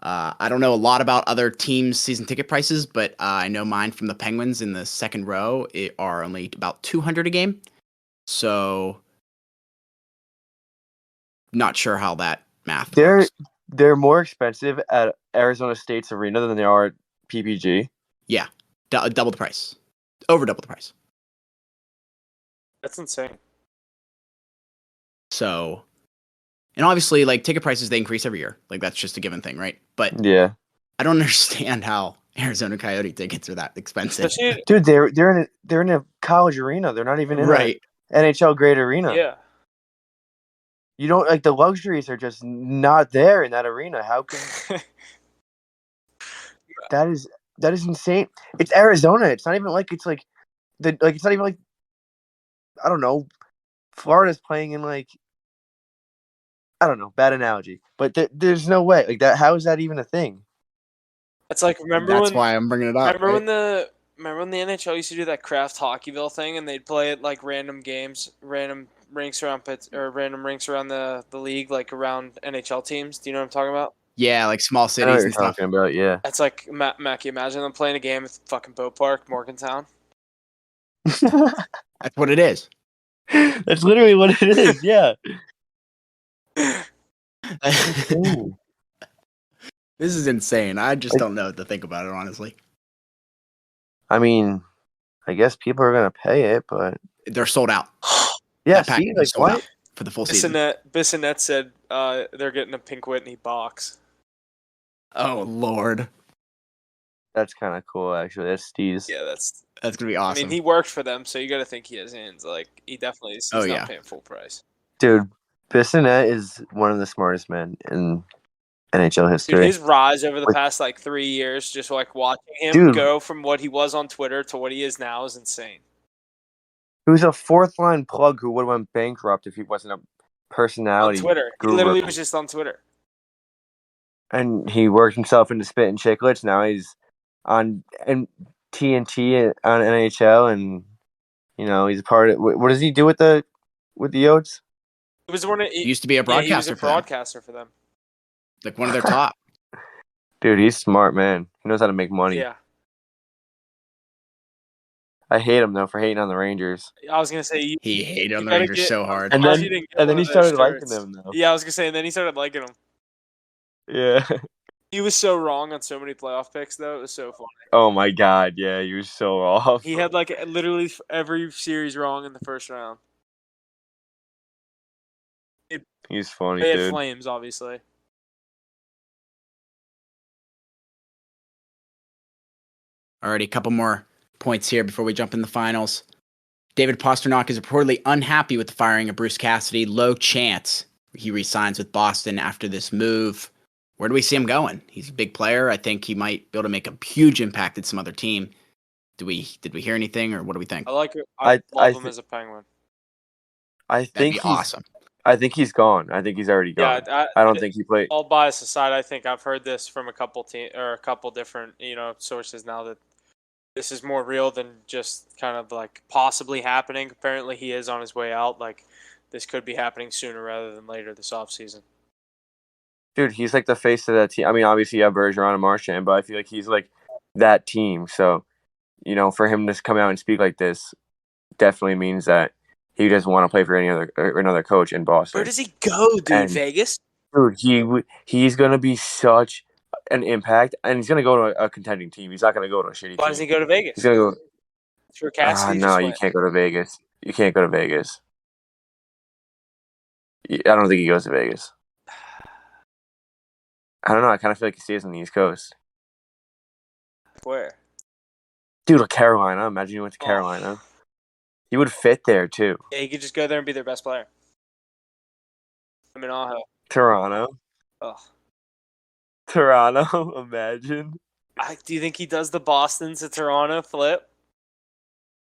I don't know a lot about other teams' season ticket prices, but I know mine from the Penguins in the second row are only about $200 a game. So, not sure how that math works. They're more expensive at Arizona State's arena than they are at PPG. Yeah, double the price, over double the price. That's insane. So, and obviously, like ticket prices, they increase every year. Like that's just a given thing, right? But Yeah, I don't understand how Arizona Coyote tickets are that expensive. Especially, dude, they're in a college arena. They're not even in Right. an NHL grade arena. yeah. You don't like the luxuries are just not there in that arena. How can that is insane? It's Arizona. It's not even like it's like it's not even like I don't know. Florida's playing in like I don't know, bad analogy, but there's no way like that. How is that even a thing? It's like That's why I'm bringing it up. Remember right? when the NHL used to do that Kraft Hockeyville thing, and they'd play at like random games, random rinks around the league, like around NHL teams. Do you know what I'm talking about? Yeah, like small I know what cities you're and stuff. talking about. Yeah, It's like Mackie. Imagine them playing a game at fucking Boat Park, Morgantown. That's what it is. that's literally what it is. Yeah. This is insane. I just don't know what to think about it, honestly. I mean, I guess people are gonna pay it, but They're sold out. yeah, That package see, is like sold what? out for the full season. Bissonnette said they're getting a Pink Whitney box. Oh Lord, That's kind of cool, actually. That's Steez. Yeah, that's gonna be I awesome. mean, he worked for them, so you got to think he has hands. Like he definitely is. He's not paying full price. Dude, Bissonnette is one of the smartest men in NHL history. Dude, his rise over the past like 3 years, just like watching him go from what he was on Twitter to what he is now, is insane. He was a fourth line plug who would have went bankrupt if he wasn't a personality. On Twitter, he literally was just on Twitter. And he worked himself into Spit and Chicklets. Now he's on TNT on NHL, and you know he's a part of. What does he do with the Yotes? He was one of. He used to be a broadcaster. He was a broadcaster for them. Like one of their top. Dude, he's smart, man. He knows how to make money. Yeah. I hate him though for hating on the Rangers. I was gonna say he hated on the Rangers so hard, and then he started liking them though. Yeah, I was gonna say, and then he started liking them. Yeah. He was so wrong on so many playoff picks, though. It was so funny. Oh my god, yeah, he was so off. He had like literally every series wrong in the first round. He's funny, they had dude. Flames, obviously. Alrighty, a couple more points here before we jump in the finals. David Pastrnak is reportedly unhappy with the firing of Bruce Cassidy. Low chance he re-signs with Boston after this move. Where do we see him going? He's a big player. I think he might be able to make a huge impact at some other team. Did we hear anything, or what do we think? I like it. I love him as a Penguin. I think he's awesome. I think he's gone. I think he's already gone. Yeah, I don't think he played. All bias aside, I think I've heard this from a couple different sources now that this is more real than just kind of like possibly happening. Apparently, he is on his way out. Like this could be happening sooner rather than later this offseason. Dude, he's like the face of that team. I mean, obviously you have Bergeron and Marchand, but I feel like he's like that team. So, for him to come out and speak like this definitely means that he doesn't want to play for another coach in Boston. Where does he go, dude? And, Vegas? Dude, he's gonna be such an impact, and he's gonna go to a contending team. He's not gonna go to a shitty team. Why doesn't he go to Vegas? He's gonna go. For Cassidy. No, you can't go to Vegas. You can't go to Vegas. I don't think he goes to Vegas. I don't know. I kind of feel like he stays on the East Coast. Where? Dude, Carolina. Imagine you went to Oh. Carolina. He would fit there too. Yeah, he could just go there and be their best player. I mean, Aho. Toronto. Ugh. Toronto. Imagine. Do you think he does the Boston to Toronto flip?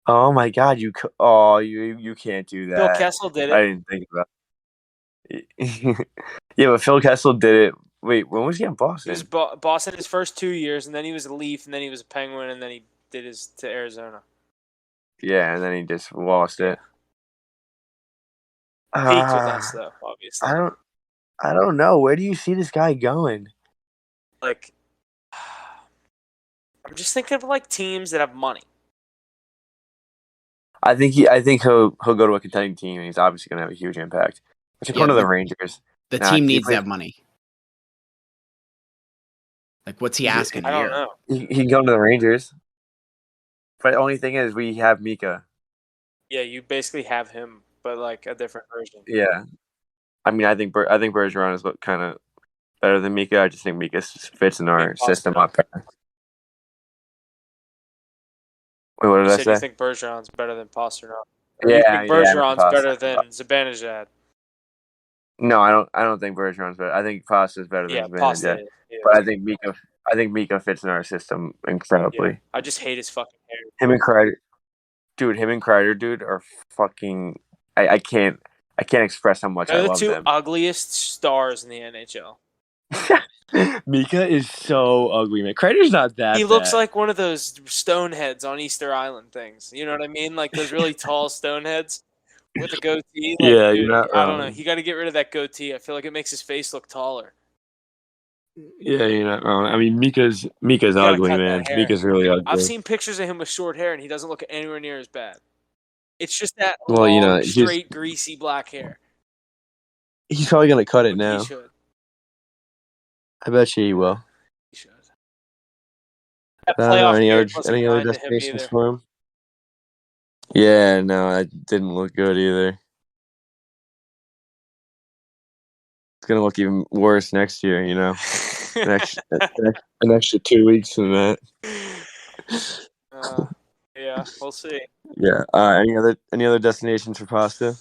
Oh my God! You can't do Phil that. Kessel did I it. didn't think about it. Yeah, but Phil Kessel did it. Wait, when was he in He Boston? was Boston his first 2 years, and then he was a Leaf, and then he was a Penguin, and then he did his to Arizona. Yeah, and then he just lost it. Peaked with us though, obviously. I don't know. Where do you see this guy going? Like, I'm just thinking of like teams that have money. I think he'll go to a contending team, and he's obviously going to have a huge impact. Which Yeah, going to the but Rangers. The Nah, team he needs to plays- have money. Like, what's he Yeah, asking a I don't year? know. He can go to the Rangers. But the only thing is, we have Mika. Yeah, you basically have him, but like a different version. Yeah, I mean, I think Bergeron is kind of better than Mika. I just think Mika fits in our system a lot better. Wait, what did You I said you say? think Bergeron's better than Pastrnak. Yeah, You think Bergeron's Pastrnak. better than Zibanejad. No, I don't think Bergeron's better. I think Pasta is better Yeah, than Pasta Zibanejad. is. Yeah. But I think Mika fits in our system incredibly. Yeah. I just hate his fucking hair. Him and Kreider, dude, are fucking. I can't express how much I They're the love two them. ugliest stars in the NHL. Mika is so ugly, man. Kreider's not that. He looks bad. like one of those stoneheads on Easter Island things. You know what I mean? Like those really tall stoneheads with a goatee. Like, Yeah, dude, you're not I don't know. wrong. He got to get rid of that goatee. I feel like it makes his face look taller. Yeah, you're not wrong. I mean, Mika's gotta ugly, cut man. that hair. Mika's really ugly. I've seen pictures of him with short hair, and he doesn't look anywhere near as bad. It's just that Well, long, straight, greasy black hair. He's probably gonna cut it Like, now. he should. I bet you he will. He should. That I don't know playoff any beard other wasn't kind to him destinations either. for him. Yeah, no, that didn't look good either. It's gonna look even worse next year. You know, an extra 2 weeks from that. Yeah, we'll see. Yeah. Any other destinations for pasta?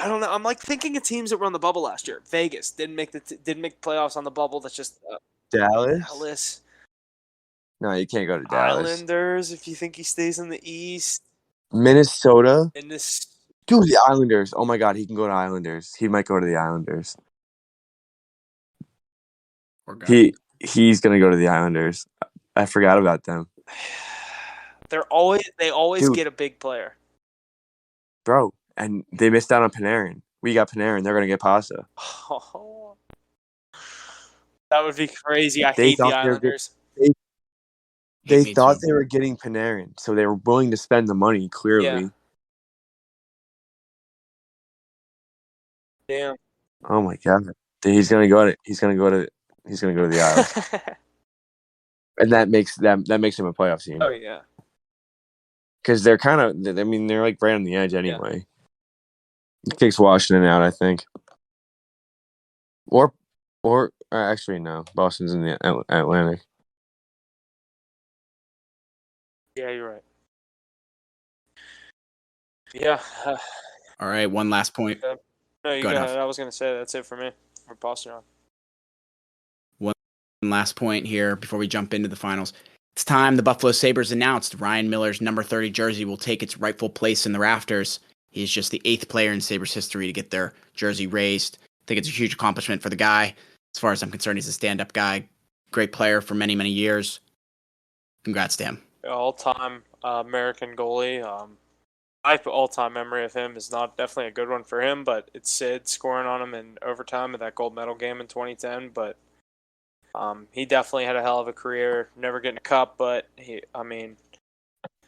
I don't know. I'm like thinking of teams that were on the bubble last year. Vegas didn't make the playoffs on the bubble. That's just Dallas. Dallas. No, you can't go to Dallas. Islanders. If you think he stays in the East. Minnesota. In this. Dude, the Islanders. Oh my God, he can go to Islanders. He might go to the Islanders. He's gonna go to the Islanders. I forgot about them. They always Dude. get a big player. Bro, and they missed out on Panarin. We got Panarin. They're gonna get Pasta. Oh, that would be crazy. I They hate the thought they were Islanders. They thought they were getting Panarin, so they were willing to spend the money. Clearly. Yeah. Damn. Oh my God, he's gonna go to the Isles, and that makes him a playoff team. Oh yeah. Because they're kind of, I mean, they're like right on the edge anyway. It kicks Washington out, I think. Or actually no, Boston's in the Atlantic. Yeah, you're right. Yeah. All right, one last point. No, you go ahead. I was going to say that's it for me. For Pastrnak. One last point here before we jump into the finals. It's time the Buffalo Sabres announced Ryan Miller's number 30 jersey will take its rightful place in the rafters. He's just the 8th player in Sabres history to get their jersey raised. I think it's a huge accomplishment for the guy. As far as I'm concerned, he's a stand-up guy. Great player for many, many years. Congrats to him. All-time American goalie. My all-time memory of him is not definitely a good one for him, but it's Sid scoring on him in overtime of that gold medal game in 2010. But he definitely had a hell of a career. Never getting a cup, but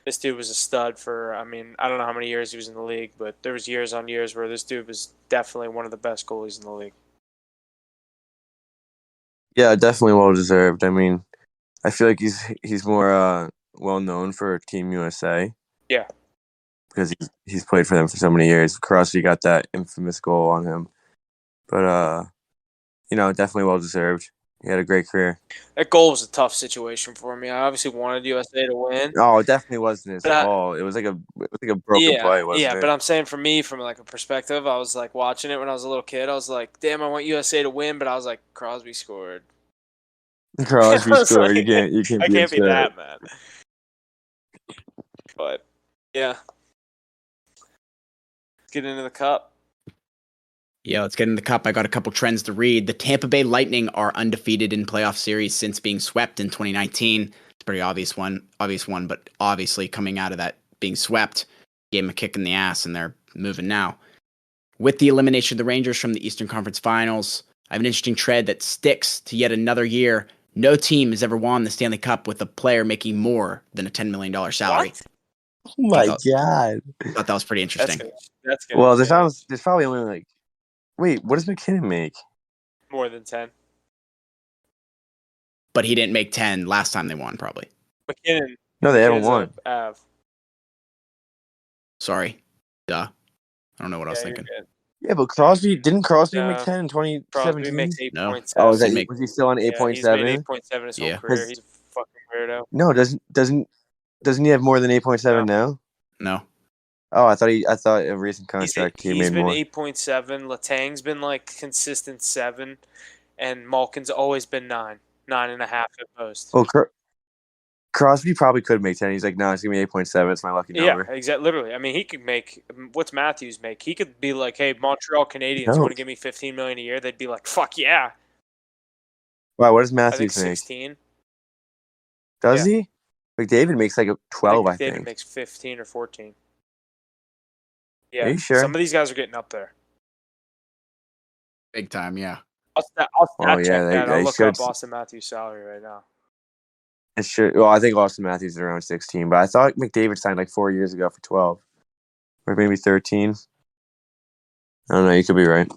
this dude was a stud for. I don't know how many years he was in the league, but there was years on years where this dude was definitely one of the best goalies in the league. Yeah, definitely well deserved. I mean, I feel like he's more well known for Team USA. Yeah. Because he's played for them for so many years. Crosby got that infamous goal on him. But definitely well deserved. He had a great career. That goal was a tough situation for me. I obviously wanted USA to win. Oh, it definitely wasn't his But fault. It was like a broken play, wasn't but it? I'm saying for me, from like a perspective, I was like watching it when I was a little kid. I was like, damn, I want USA to win, but I was like, Crosby scored. I Crosby was scored. like, You can't I be can't be upset. that mad. But yeah, let's get into the cup. Yeah, let's get in the cup. I got a couple trends to read. The Tampa Bay Lightning are undefeated in playoff series since being swept in 2019. It's a pretty obvious one, but obviously coming out of that being swept, gave them a kick in the ass, and they're moving now. With the elimination of the Rangers from the Eastern Conference Finals, I have an interesting trend that sticks to yet another year. No team has ever won the Stanley Cup with a player making more than a $10 million salary. What? Oh my god! I thought that was pretty interesting. That's good. Well, there's probably only like. Wait, what does McKinnon make? More than 10. But he didn't make 10 last time they won, probably. McKinnon. No, they haven't McKinnon's won. Av. Sorry. Duh. I don't know what I was Yeah, you're thinking. good. Yeah, but didn't Crosby make No. 10 in Crosby 2017? makes No. 8.7. Oh, Didn't make- was he still on Yeah, he's 8.7? made 8.7 his whole Yeah. career. He's a fucking weirdo. No, doesn't he have more than 8.7 now? No. Oh, I thought a recent contract he He's made been more. 8.7. Latang's been like consistent 7, and Malkin's always been 9.5 at most. Well, Crosby probably could make 10. He's like, no, it's gonna be 8.7. It's my lucky number. Yeah, exactly. Literally, I mean, he could make. What's Matthews make? He could be like, "Hey, Montreal Canadiens No. want to give me $15 million a year." They'd be like, "Fuck yeah!" Wow, what does I think Matthews make? 16. Does Yeah. he? McDavid makes like a 12, I David think. makes 15 or 14. Are Yeah, you sure? some of these guys are getting up there. Big time, yeah. I'll stat check that. I'll look up Austin Matthews' salary right now. It should. Well, I think Austin Matthews is around 16, but I thought McDavid signed like 4 years ago for 12, or maybe 13. I don't know. You could be right.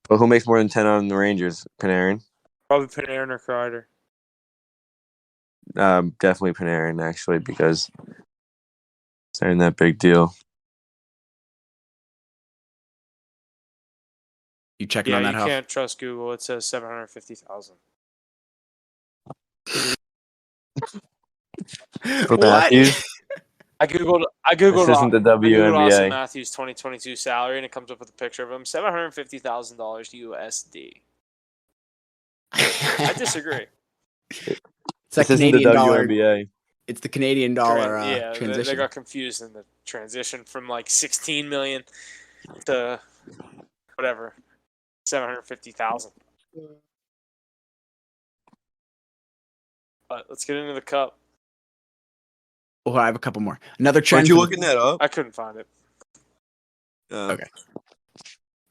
But who makes more than 10 on the Rangers? Panarin. Probably Panarin or Kreider. Definitely Panarin, actually, because it's not that big deal. You checking on that, you Huff? can't trust Google. It says 750,000. For Matthews? I googled. This isn't the I googled Austin WNBA. Matthews' 2022 salary, and it comes up with a picture of him, $750,000 USD. I disagree. It's that This isn't the Canadian dollar. WNBA. It's the Canadian dollar They transition. got confused in the transition from like 16 million to whatever 750,000. But let's get into the cup. Oh, I have a couple more. Another trend. Aren't you looking that up? I couldn't find it. Okay.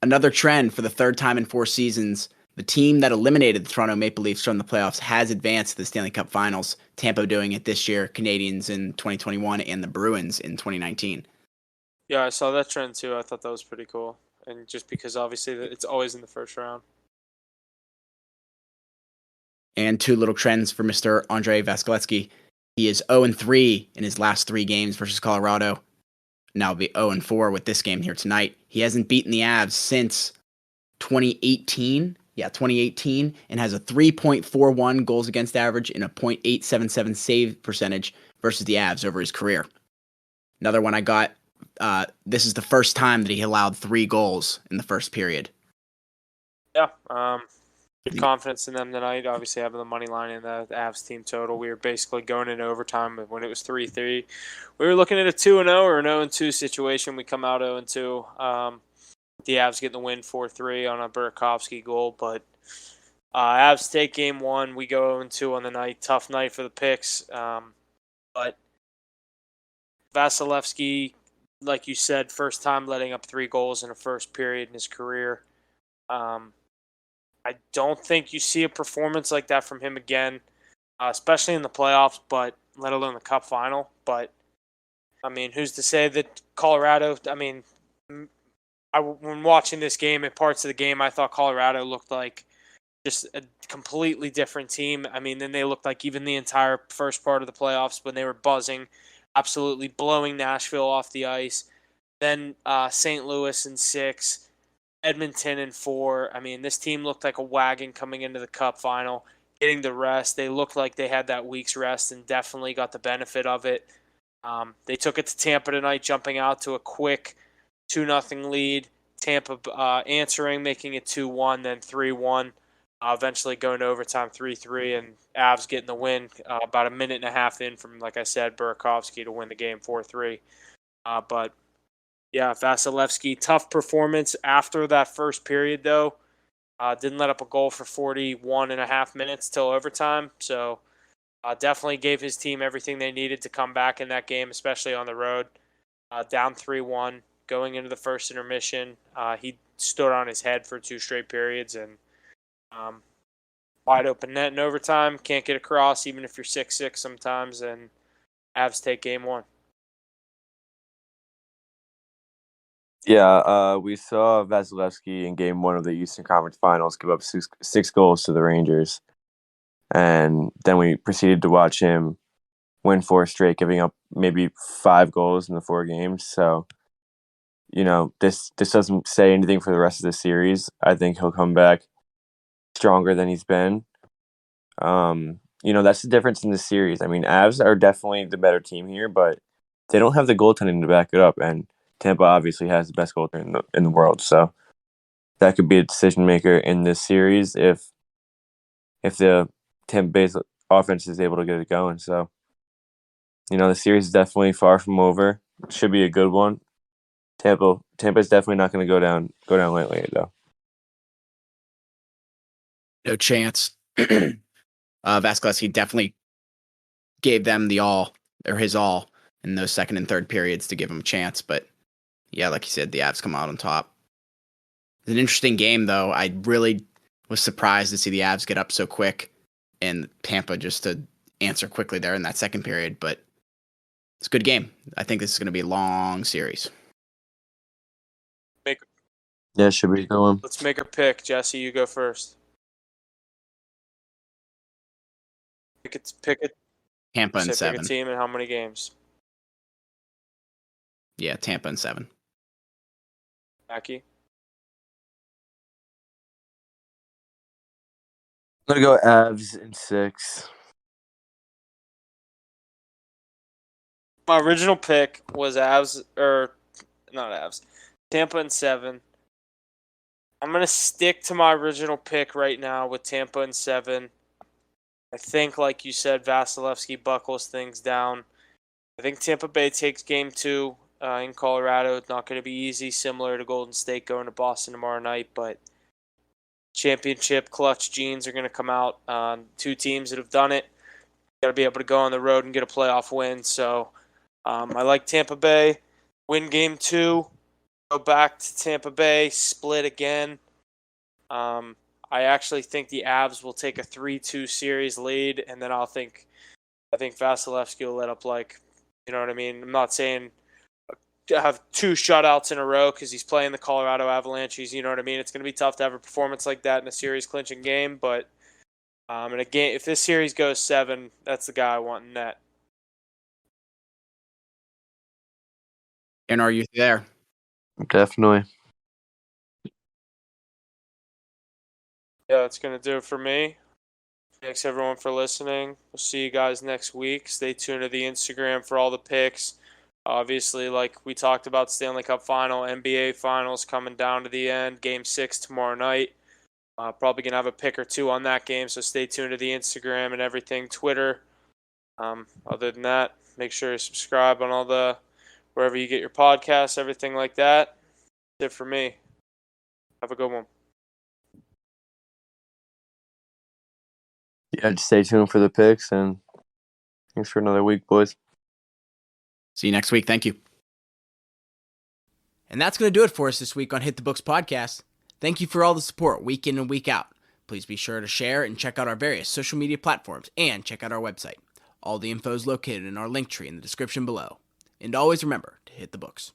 Another trend for the third time in 4 seasons. The team that eliminated the Toronto Maple Leafs from the playoffs has advanced to the Stanley Cup Finals. Tampa doing it this year, Canadians in 2021, and the Bruins in 2019. Yeah, I saw that trend too. I thought that was pretty cool. And just because obviously it's always in the first round. And 2 little trends for Mr. Andrei Vasilevskiy. He is 0-3 in his last 3 games versus Colorado. Now he'll be 0-4 with this game here tonight. He hasn't beaten the Avs since 2018. Yeah, 2018, and has a 3.41 goals against average and a .877 save percentage versus the Avs over his career. Another one I got, this is the first time that he allowed 3 goals in the first period. Yeah, good confidence in them tonight. Obviously, having the money line in the Avs team total. We were basically going into overtime when it was 3-3. We were looking at a 2-0 or an 0-2 situation. We come out 0-2. The Avs getting the win 4-3 on a Burakovsky goal. But Avs take game 1. We go 0-2 on the night. Tough night for the picks. But Vasilevskiy, like you said, first time letting up 3 goals in a first period in his career. I don't think you see a performance like that from him again, especially in the playoffs, but let alone the Cup final. But, I mean, who's to say that Colorado, I mean, when watching this game, in parts of the game, I thought Colorado looked like just a completely different team. I mean, then they looked like even the entire first part of the playoffs when they were buzzing, absolutely blowing Nashville off the ice. Then St. Louis in 6. Edmonton in 4. I mean, this team looked like a wagon coming into the Cup final, getting the rest. They looked like they had that week's rest and definitely got the benefit of it. They took it to Tampa tonight, jumping out to a quick 2-0 lead. Tampa answering, making it 2-1, then 3-1. Eventually going to overtime 3-3, and Avs getting the win about a minute and a half in from, like I said, Burakovsky to win the game 4-3. But yeah, Vasilevsky, tough performance after that first period, though. Didn't let up a goal for 41 and a half minutes till overtime. So definitely gave his team everything they needed to come back in that game, especially on the road. Down 3-1, going into the first intermission. He stood on his head for 2 straight periods, and wide open net in overtime. Can't get across, even if you're 6'6" sometimes, and Avs take game 1. Yeah, we saw Vasilevsky in Game 1 of the Eastern Conference Finals give up six goals to the Rangers, and then we proceeded to watch him win 4 straight, giving up maybe 5 goals in the 4 games. So, this doesn't say anything for the rest of the series. I think he'll come back stronger than he's been. That's the difference in the series. I mean, Avs are definitely the better team here, but they don't have the goaltending to back it up, and Tampa obviously has the best goaltender in the world. So that could be a decision maker in this series if the Tampa Bay's offense is able to get it going. So, the series is definitely far from over. It should be a good one. Tampa's definitely not going to go down lightly, though. No chance. Vasilevsky definitely gave them his all in those second and third periods to give him a chance. But yeah, like you said, the Avs come out on top. It's an interesting game, though. I really was surprised to see the Avs get up so quick and Tampa just to answer quickly there in that second period. But it's a good game. I think this is going to be a long series. Yeah, it should be a good one. Let's make a pick. Jesse, you go first. Pick it. Tampa and 7. Pick a team and how many games? Yeah, Tampa and 7. Mackie? I'm going to go Avs in 6. My original pick was Tampa and 7. I'm going to stick to my original pick right now with Tampa and 7. I think, like you said, Vasilevsky buckles things down. I think Tampa Bay takes game 2 in Colorado. It's not going to be easy, similar to Golden State going to Boston tomorrow night, but championship clutch genes are going to come out. 2 teams that have done it. Got to be able to go on the road and get a playoff win. So I like Tampa Bay. Win game 2. Go back to Tampa Bay. Split again. I actually think the Avs will take a 3-2 series lead, and then I think Vasilevsky will let up, you know what I mean? I'm not saying have 2 shutouts in a row because he's playing the Colorado Avalanches. You know what I mean? It's going to be tough to have a performance like that in a series clinching game, but in a game, if this series goes 7, that's the guy I want in net. And are you there? Definitely. Yeah, that's going to do it for me. Thanks, everyone, for listening. We'll see you guys next week. Stay tuned to the Instagram for all the picks. Obviously, like we talked about, Stanley Cup Final, NBA Finals coming down to the end. Game 6 tomorrow night. Probably going to have a pick or 2 on that game, so stay tuned to the Instagram and everything, Twitter. Other than that, make sure you subscribe on wherever you get your podcasts, everything like that. That's it for me. Have a good one. Yeah, just stay tuned for the picks, and thanks for another week, boys. See you next week. Thank you. And that's going to do it for us this week on Hit the Books podcast. Thank you for all the support week in and week out. Please be sure to share and check out our various social media platforms and check out our website. All the info is located in our link tree in the description below. And always remember to hit the books.